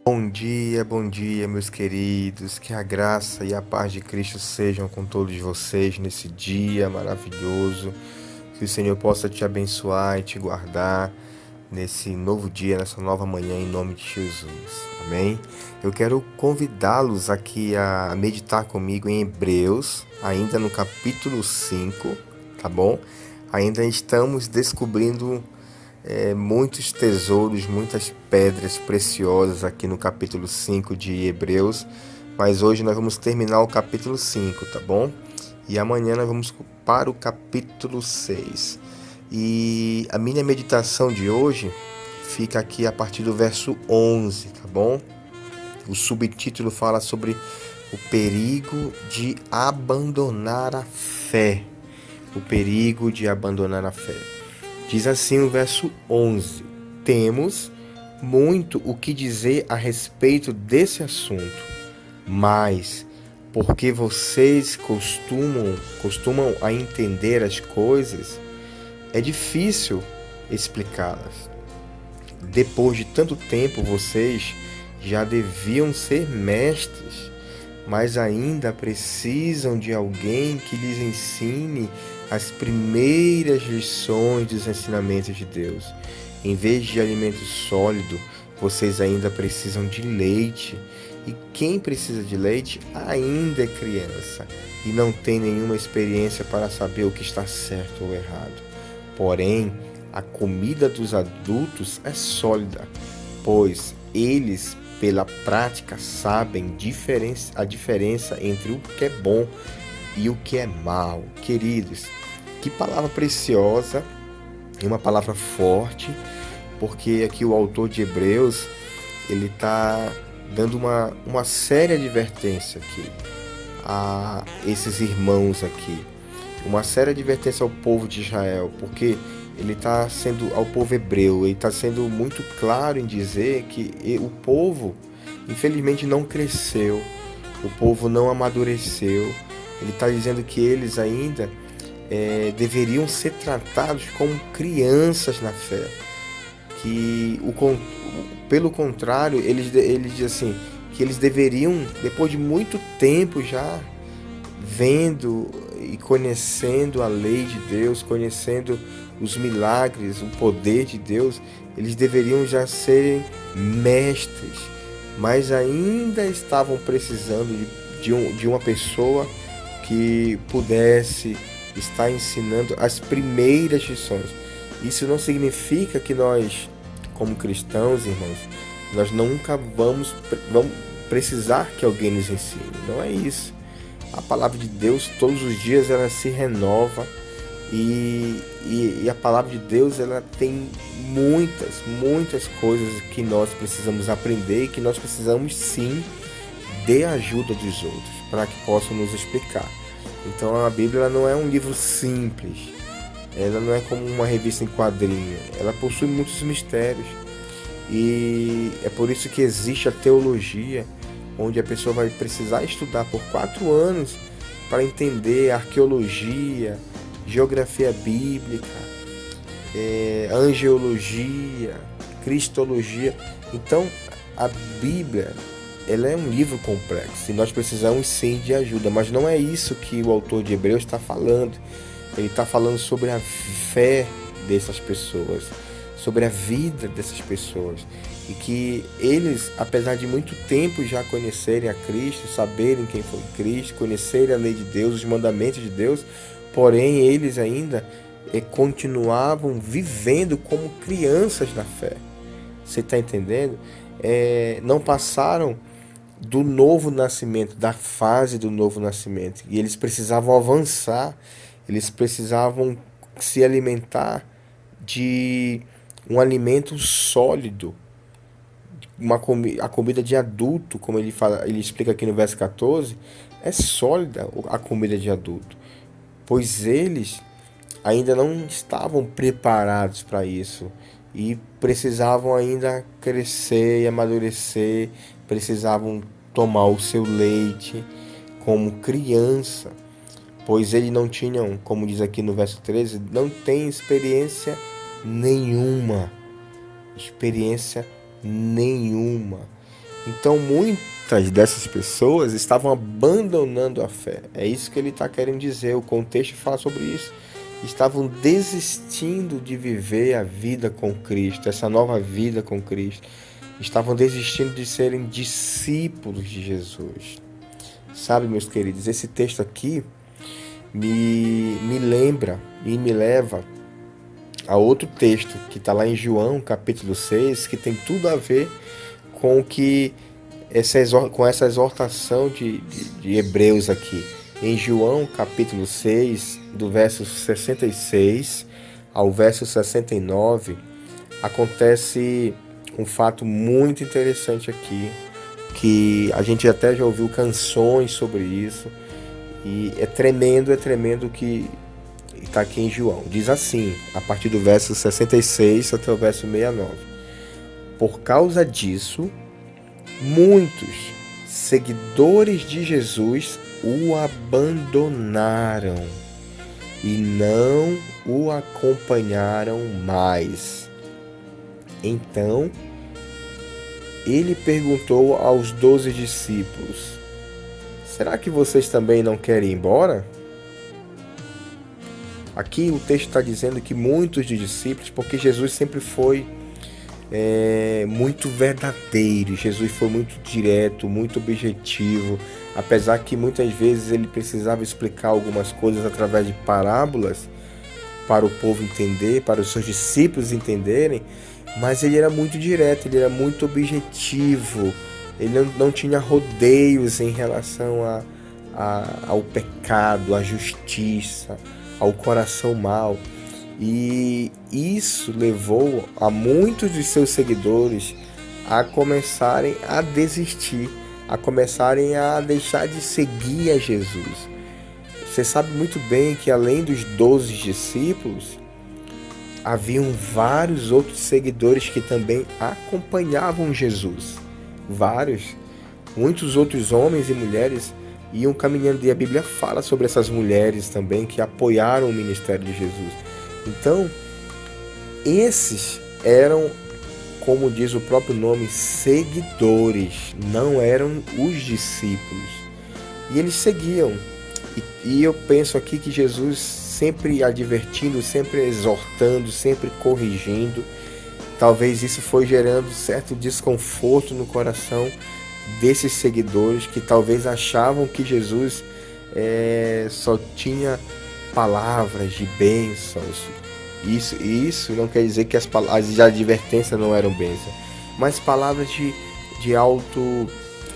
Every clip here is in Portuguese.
Bom dia, meus queridos. Que a graça e a paz de Cristo sejam com todos vocês nesse dia maravilhoso. Que o Senhor possa te abençoar e te guardar nesse novo dia, nessa nova manhã, em nome de Jesus. Amém? Eu quero convidá-los aqui a meditar comigo em Hebreus, ainda no capítulo 5, tá bom? Ainda estamos descobrindo muitos tesouros, muitas pedras preciosas aqui no capítulo 5 de Hebreus, mas hoje nós vamos terminar o capítulo 5, tá bom? E amanhã nós vamos para o capítulo 6. E a minha meditação de hoje fica aqui a partir do verso 11, tá bom? O subtítulo fala sobre o perigo de abandonar a fé. O perigo de abandonar a fé. Diz assim o verso 11: Temos muito o que dizer a respeito desse assunto, mas porque vocês costumam a entender as coisas, é difícil explicá-las. Depois de tanto tempo, vocês já deviam ser mestres, mas ainda precisam de alguém que lhes ensine as primeiras lições dos ensinamentos de Deus. Em vez de alimento sólido, vocês ainda precisam de leite. E quem precisa de leite ainda é criança e não tem nenhuma experiência para saber o que está certo ou errado. Porém, a comida dos adultos é sólida, pois eles, pela prática, sabem a diferença entre o que é bom e o que é mal. Queridos, que palavra preciosa e uma palavra forte, porque aqui o autor de Hebreus, ele está dando uma séria advertência aqui a esses irmãos aqui, uma séria advertência ao povo de Israel, porque ele está sendo, ao povo hebreu, ele está sendo muito claro em dizer que o povo, infelizmente, não cresceu, o povo não amadureceu. Ele está dizendo que eles ainda deveriam ser tratados como crianças na fé, que pelo contrário, ele diz assim, que eles deveriam, depois de muito tempo já vendo e conhecendo a lei de Deus, conhecendo os milagres, o poder de Deus, eles deveriam já serem mestres, mas ainda estavam precisando de uma pessoa que pudesse estar ensinando as primeiras lições. Isso não significa que nós, como cristãos, irmãos, nós nunca vamos precisar que alguém nos ensine. Não é isso. A palavra de Deus, todos os dias, ela se renova e a palavra de Deus, ela tem muitas coisas que nós precisamos aprender e que nós precisamos sim de ajuda dos outros para que possam nos explicar. Então a Bíblia, ela não é um livro simples, ela não é como uma revista em quadrinho, ela possui muitos mistérios e é por isso que existe a teologia, onde a pessoa vai precisar estudar por 4 anos para entender arqueologia, geografia bíblica, angeologia, cristologia. Então a Bíblia, ela é um livro complexo e nós precisamos sim de ajuda, mas não é isso que o autor de Hebreus está falando. Ele está falando sobre a fé dessas pessoas, sobre a vida dessas pessoas, e que eles, apesar de muito tempo já conhecerem a Cristo, saberem quem foi Cristo, conhecerem a lei de Deus, os mandamentos de Deus, porém eles ainda continuavam vivendo como crianças na fé. Você está entendendo? Não passaram do novo nascimento, da fase do novo nascimento, e eles precisavam avançar, eles precisavam se alimentar de um alimento sólido, a comida de adulto, como ele explica aqui no verso 14, é sólida a comida de adulto, pois eles ainda não estavam preparados para isso e precisavam ainda crescer e amadurecer, precisavam tomar o seu leite como criança, pois eles não tinham, como diz aqui no verso 13, não tem experiência nenhuma. Então muitas dessas pessoas estavam abandonando a fé. É isso que ele está querendo dizer. O contexto fala sobre isso. Estavam desistindo de viver a vida com Cristo, essa nova vida com Cristo. Estavam desistindo de serem discípulos de Jesus. Sabe, meus queridos, esse texto aqui me lembra e me leva a outro texto que está lá em João, capítulo 6, que tem tudo a ver com que com essa exortação de Hebreus aqui. Em João, capítulo 6, do verso 66 ao verso 69, acontece um fato muito interessante aqui, que a gente até já ouviu canções sobre isso, e é tremendo que está aqui em João. Diz assim, a partir do verso 66 até o verso 69. Por causa disso, muitos seguidores de Jesus o abandonaram e não o acompanharam mais. Então, ele perguntou aos 12 discípulos: será que vocês também não querem ir embora? Aqui o texto está dizendo que muitos dos discípulos, porque Jesus sempre foi muito verdadeiro, Jesus foi muito direto, muito objetivo, apesar que muitas vezes ele precisava explicar algumas coisas através de parábolas para o povo entender, para os seus discípulos entenderem, mas ele era muito direto, ele era muito objetivo, ele não tinha rodeios em relação ao pecado, à justiça, ao coração mau. E isso levou a muitos de seus seguidores a começarem a desistir, a começarem a deixar de seguir a Jesus. Você sabe muito bem que além dos 12 discípulos, haviam vários outros seguidores que também acompanhavam Jesus. Muitos outros homens e mulheres iam caminhando, e a Bíblia fala sobre essas mulheres também que apoiaram o ministério de Jesus. Então, esses eram, como diz o próprio nome, seguidores, não eram os discípulos. E eles seguiam. E eu penso aqui que Jesus sempre advertindo, sempre exortando, sempre corrigindo. Talvez isso foi gerando certo desconforto no coração desses seguidores que talvez achavam que Jesus só tinha palavras de bênçãos. Isso não quer dizer que as de advertência não eram bênçãos, mas palavras de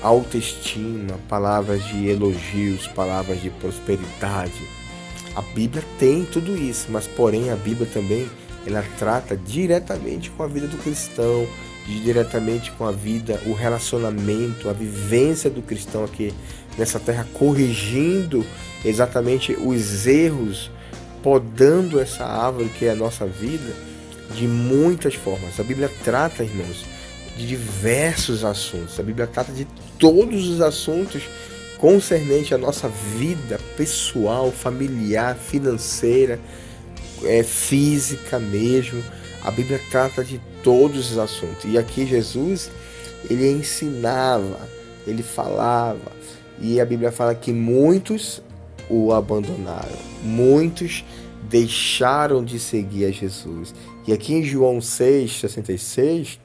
autoestima, palavras de elogios, palavras de prosperidade. A Bíblia tem tudo isso, mas porém a Bíblia também ela trata diretamente com a vida do cristão, diretamente com a vida, o relacionamento, a vivência do cristão aqui nessa terra, corrigindo exatamente os erros, podando essa árvore que é a nossa vida de muitas formas. A Bíblia trata, irmãos, de diversos assuntos. A Bíblia trata de todos os assuntos concernente à nossa vida pessoal, familiar, financeira, física mesmo. A Bíblia trata de todos os assuntos. E aqui Jesus, ele ensinava, ele falava. E a Bíblia fala que muitos o abandonaram. Muitos deixaram de seguir a Jesus. E aqui em João 6,66,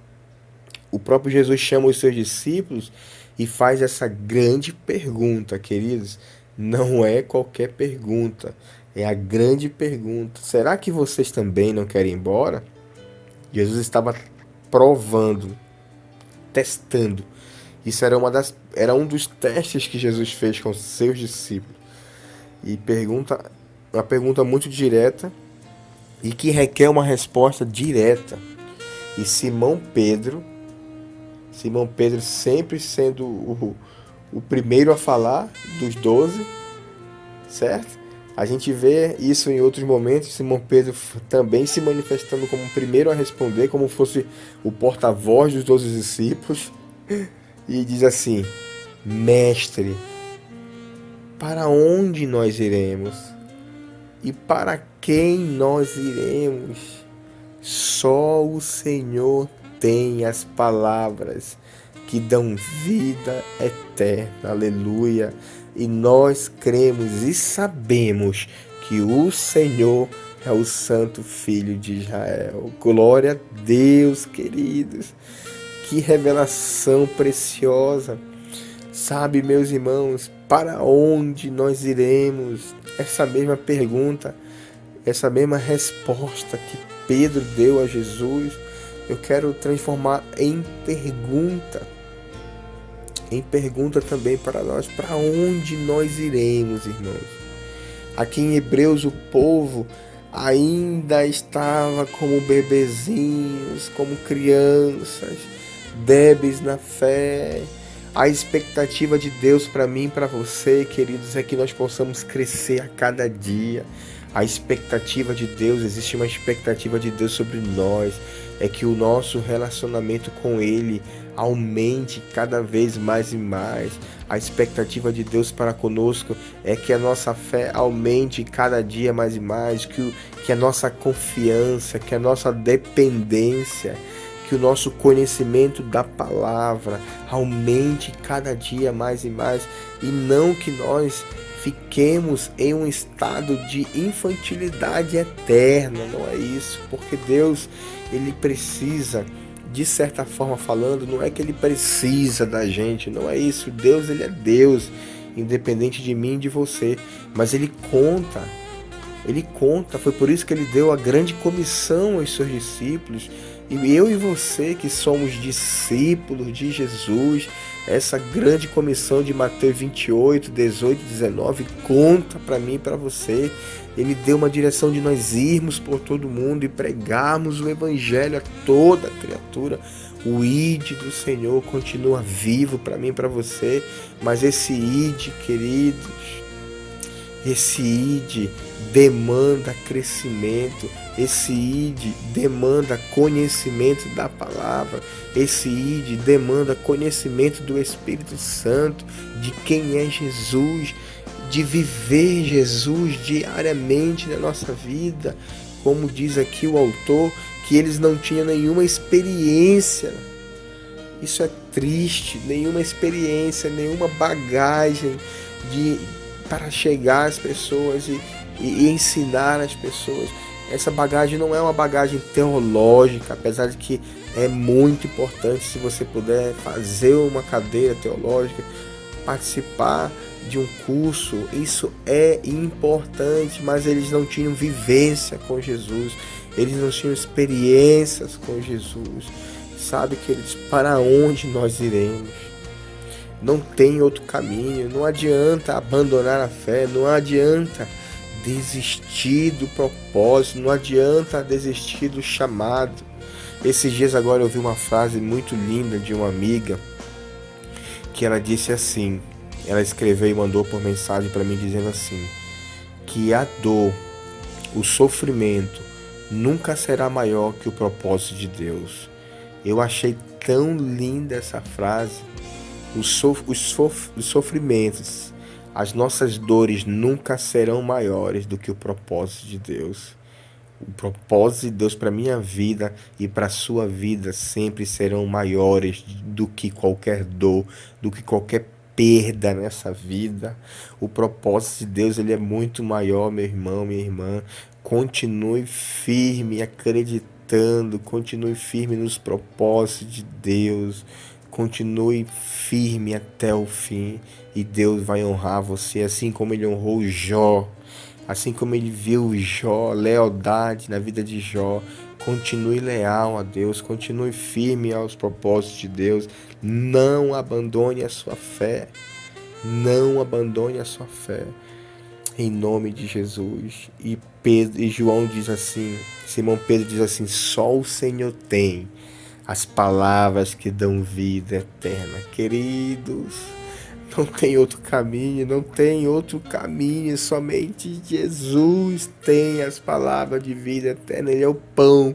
o próprio Jesus chama os seus discípulos e faz essa grande pergunta, queridos. Não é qualquer pergunta, é a grande pergunta. Será que vocês também não querem ir embora? Jesus estava provando, testando. Isso era um dos testes que Jesus fez com seus discípulos. E uma pergunta muito direta e que requer uma resposta direta. E Simão Pedro sempre sendo o primeiro a falar dos 12, certo? A gente vê isso em outros momentos, Simão Pedro também se manifestando como o primeiro a responder, como fosse o porta-voz dos 12 discípulos, e diz assim: Mestre, para onde nós iremos? E para quem nós iremos? Só o Senhor tem as palavras que dão vida eterna. Aleluia. E nós cremos e sabemos que o Senhor é o Santo Filho de Israel. Glória a Deus, queridos. Que revelação preciosa. Sabe, meus irmãos, para onde nós iremos? Essa mesma pergunta, essa mesma resposta que Pedro deu a Jesus, eu quero transformar em pergunta. Em pergunta também para nós. Para onde nós iremos, irmãos? Aqui em Hebreus, o povo ainda estava como bebezinhos, como crianças, débeis na fé. A expectativa de Deus para mim e para você, queridos, é que nós possamos crescer a cada dia. A expectativa de Deus, existe uma expectativa de Deus sobre nós, é que o nosso relacionamento com Ele aumente cada vez mais e mais. A expectativa de Deus para conosco é que a nossa fé aumente cada dia mais e mais, que a nossa confiança, que a nossa dependência, que o nosso conhecimento da palavra aumente cada dia mais e mais, e não que nós fiquemos em um estado de infantilidade eterna. Não é isso, porque Deus, Ele precisa, de certa forma falando, não é que Ele precisa da gente, não é isso. Deus, Ele é Deus, independente de mim e de você, mas Ele conta, foi por isso que Ele deu a grande comissão aos seus discípulos. E eu e você que somos discípulos de Jesus, essa grande comissão de Mateus 28, 18, 19 conta para mim e para você. Ele deu uma direção de nós irmos por todo mundo e pregarmos o Evangelho a toda criatura. O ide do Senhor continua vivo para mim e para você, mas esse ide, queridos, esse ide demanda crescimento, esse ide demanda conhecimento da palavra, esse ide demanda conhecimento do Espírito Santo, de quem é Jesus, de viver Jesus diariamente na nossa vida. Como diz aqui o autor, que eles não tinham nenhuma experiência. Isso é triste, nenhuma experiência, nenhuma bagagem para chegar às pessoas e ensinar as pessoas. Essa bagagem não é uma bagagem teológica, apesar de que é muito importante, se você puder fazer uma cadeira teológica, participar de um curso, isso é importante, mas eles não tinham vivência com Jesus, eles não tinham experiências com Jesus. Sabe, queridos, para onde nós iremos? Não tem outro caminho, não adianta abandonar a fé, não adianta desistir do propósito, não adianta desistir do chamado. Esses dias agora eu ouvi uma frase muito linda de uma amiga, que ela disse assim, ela escreveu e mandou por mensagem para mim dizendo assim, que a dor, o sofrimento nunca será maior que o propósito de Deus. Eu achei tão linda essa frase. Os sofrimentos, as nossas dores nunca serão maiores do que o propósito de Deus. O propósito de Deus para a minha vida e para a sua vida sempre serão maiores do que qualquer dor, do que qualquer perda nessa vida. O propósito de Deus, ele é muito maior, meu irmão, minha irmã. Continue firme, acreditando, continue firme nos propósitos de Deus. Continue firme até o fim e Deus vai honrar você, assim como Ele honrou Jó, assim como Ele viu Jó, lealdade na vida de Jó. Continue leal a Deus, continue firme aos propósitos de Deus. Não abandone a sua fé, não abandone a sua fé, em nome de Jesus. E João diz assim, Simão Pedro diz assim, só o Senhor tem as palavras que dão vida eterna. Queridos, não tem outro caminho, não tem outro caminho, somente Jesus tem as palavras de vida eterna. Ele é o pão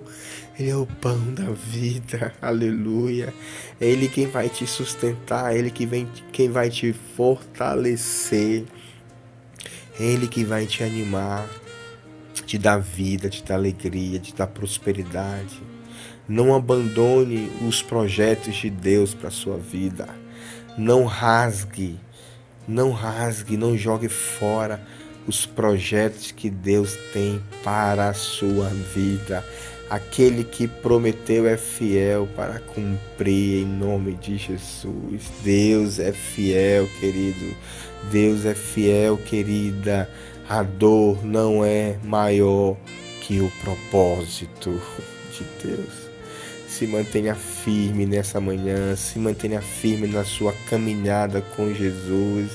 da vida, aleluia. É Ele quem vai te sustentar, é Ele quem vai te fortalecer, é Ele que vai te animar, te dar vida, te dar alegria, te dar prosperidade. Não abandone os projetos de Deus para a sua vida. Não rasgue, não jogue fora os projetos que Deus tem para a sua vida. Aquele que prometeu é fiel para cumprir, em nome de Jesus. Deus é fiel, querido. Deus é fiel, querida. A dor não é maior que o propósito de Deus. Se mantenha firme nessa manhã, se mantenha firme na sua caminhada com Jesus,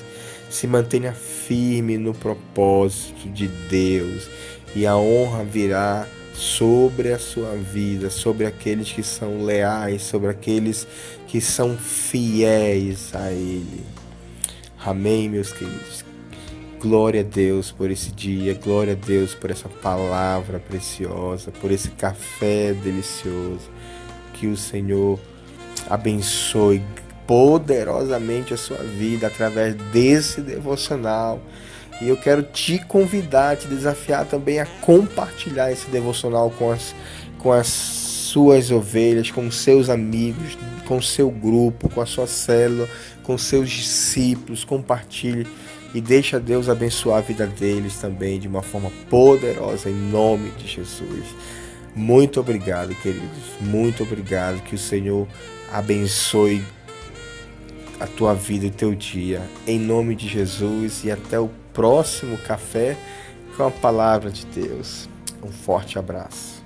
se mantenha firme no propósito de Deus, e a honra virá sobre a sua vida, sobre aqueles que são leais, sobre aqueles que são fiéis a Ele. Amém, meus queridos. Glória a Deus por esse dia, glória a Deus por essa palavra preciosa, por esse café delicioso. Que o Senhor abençoe poderosamente a sua vida através desse devocional. E eu quero te convidar, te desafiar também a compartilhar esse devocional com as suas ovelhas, com seus amigos, com seu grupo, com a sua célula, com seus discípulos. Compartilhe e deixa Deus abençoar a vida deles também de uma forma poderosa, em nome de Jesus. Muito obrigado, queridos. Muito obrigado. Que o Senhor abençoe a tua vida e o teu dia. Em nome de Jesus. E até o próximo café com a palavra de Deus. Um forte abraço.